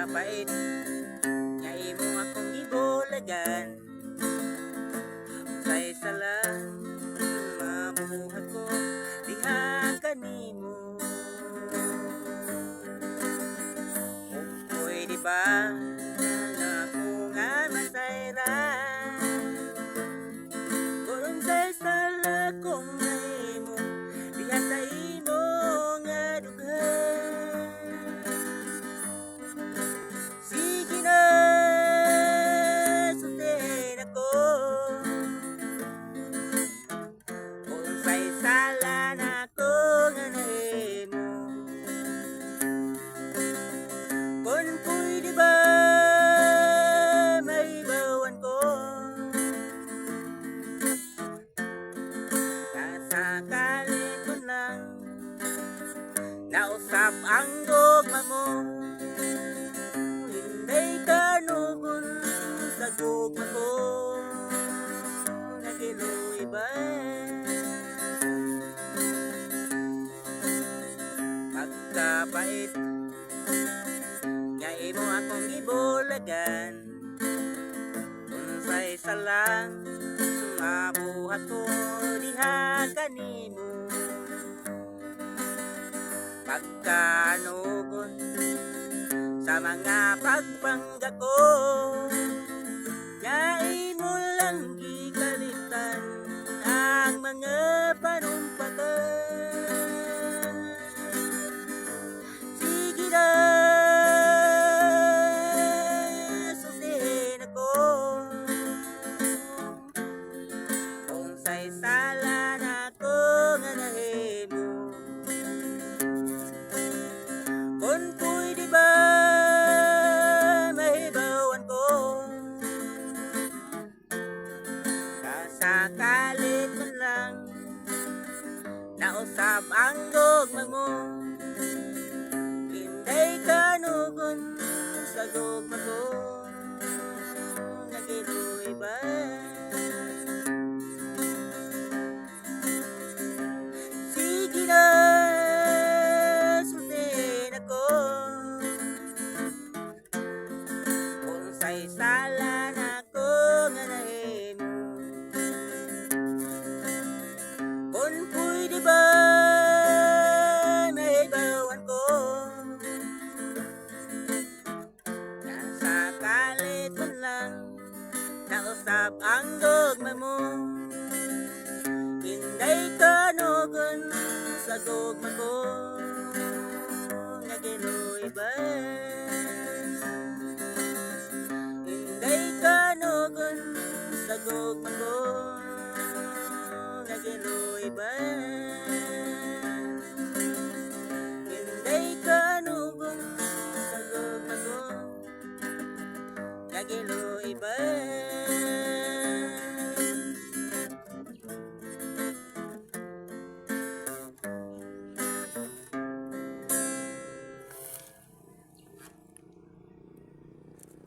Pagkabait nga imo akong gibulagan, sa isa lang mabuhat ko diha kanimo. Kung pwede ba na ako nga masayran, kung sa isa lang kong nahimo diha sa imo nga dughan. Sige na, sundin ako, kung sa isa lang ako nga nahimo. Kung pwede ba maibawan ko, kasakalit ko lang nausap ang dogma mo. Hindi ka nugon sa dogma ko, nagiloy ba? Pagkabait nga imo akong gibulagan, kung sa isa lang mabuhat ko diha kanimo. Pagkanugon sa mga pagpangga ko, nga imo lang gikalitan ang mga panumpatan. Sige na, sundin ako, kung sa isa lang ako nga nahimo. Kung pwede ba mahibawan ko, kasakalit man lang nausap ang dogma mo. Hindi ka nugon sa dogma ko, nagiloy ba? Sige na, sundin ako, kung sa isa lang ako nga nahimo. Kung pwede ba maibawan ko, kasakalit man lang nausap ang dogma mo. Hindi ka nugon sa dogma ko,